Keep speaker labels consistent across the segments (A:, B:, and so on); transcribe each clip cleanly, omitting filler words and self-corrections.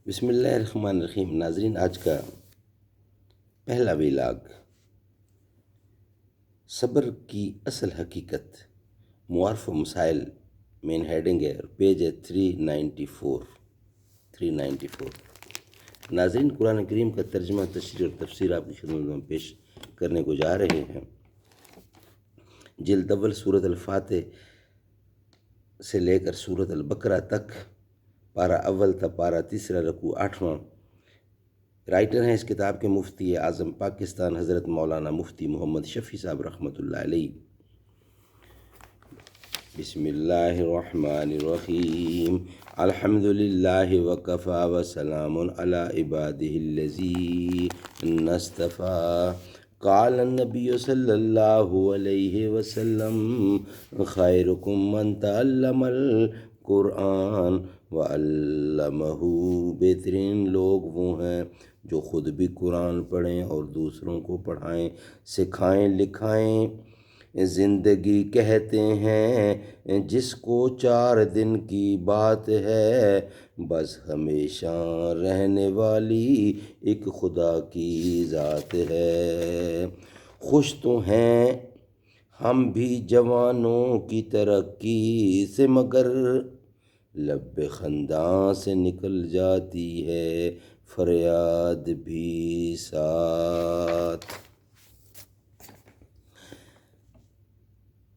A: بسم اللہ الرحمن الرحیم۔ ناظرین، آج کا پہلا ویلاگ صبر کی اصل حقیقت، معارف و مسائل، مین ہیڈنگ ہے اور پیج ہے 394۔ ناظرین، قرآن کریم کا ترجمہ، تشریح اور تفسیر آپ کی خدمت میں پیش کرنے کو جا رہے ہیں۔ جلد اول سورۃ الفاتح سے لے کر سورۃ البقرہ تک، پارہ اول تا پارہ تیسرا، رکوع 8واں۔ رائٹر ہیں اس کتاب کے مفتی اعظم پاکستان حضرت مولانا مفتی محمد شفیع صاحب رحمۃ اللہ علیہ۔ بسم اللہ الرحمن الرحیم۔ الحمد للہ وکفی وسلام علی عبادہ الذین اصطفیٰ۔ قال النبی صلی اللہ علیہ وسلم خیرکم من تعلم القرآن وعلمہ۔ بہترین لوگ وہ ہیں جو خود بھی قرآن پڑھیں اور دوسروں کو پڑھائیں، سکھائیں، لکھائیں۔ زندگی کہتے ہیں جس کو 4 دن کی بات ہے، بس ہمیشہ رہنے والی ایک خدا کی ذات ہے۔ خوش تو ہیں ہم بھی جوانوں کی ترقی سے، مگر لب خنداں سے نکل جاتی ہے فریاد بھی ساتھ۔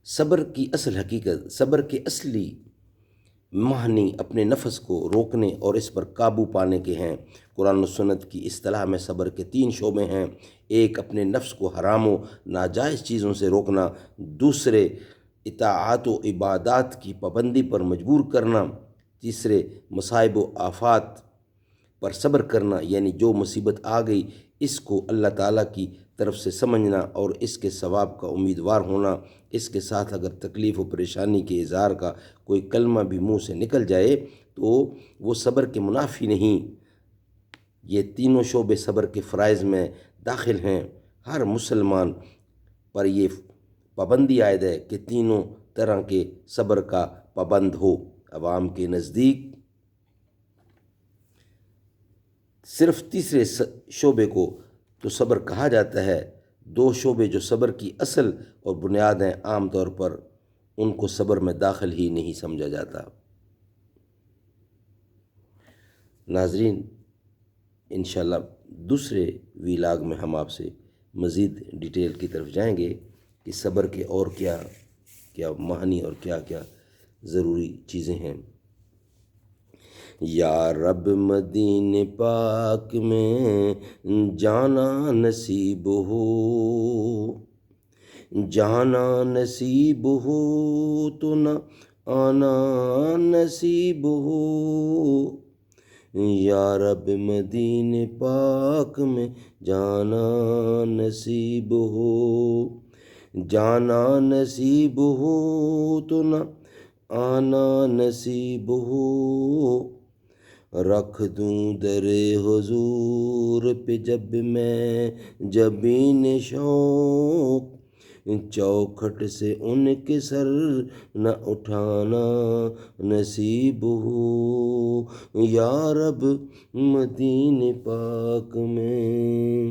A: صبر کی اصل حقیقت، صبر کے اصلی معنی اپنے نفس کو روکنے اور اس پر قابو پانے کے ہیں۔ قرآن و سنت کی اصطلاح میں صبر کے 3 شعبے ہیں۔ ایک، اپنے نفس کو حرام و ناجائز چیزوں سے روکنا۔ دوسرے، اطاعت و عبادات کی پابندی پر مجبور کرنا۔ تیسرے، مصائب و آفات پر صبر کرنا، یعنی جو مصیبت آ گئی اس کو اللہ تعالیٰ کی طرف سے سمجھنا اور اس کے ثواب کا امیدوار ہونا۔ اس کے ساتھ اگر تکلیف و پریشانی کے اظہار کا کوئی کلمہ بھی منہ سے نکل جائے تو وہ صبر کے منافی نہیں۔ یہ تینوں شعبے صبر کے فرائض میں داخل ہیں۔ ہر مسلمان پر یہ پابندی عائد ہے کہ تینوں طرح کے صبر کا پابند ہو۔ عوام کے نزدیک صرف تیسرے شعبے کو تو صبر کہا جاتا ہے۔ 2 شعبے جو صبر کی اصل اور بنیاد ہیں، عام طور پر ان کو صبر میں داخل ہی نہیں سمجھا جاتا۔ ناظرین، انشاءاللہ دوسرے ویلاگ میں ہم آپ سے مزید ڈیٹیل کی طرف جائیں گے کہ صبر کے اور کیا کیا معنی اور کیا کیا ضروری چیزیں ہیں۔ یا رب مدینے پاک میں جانا نصیب ہو، جانا نصیب ہو تو نہ آنا نصیب ہو۔ یا رب مدینے پاک میں جانا نصیب ہو، جانا نصیب ہو تو نہ آنا نصیب ہو۔ رکھ دوں در حضور پہ جب میں جبین شوق، چوکھٹ سے ان کے سر نہ اٹھانا نصیب ہو۔ یا رب مدینے پاک میں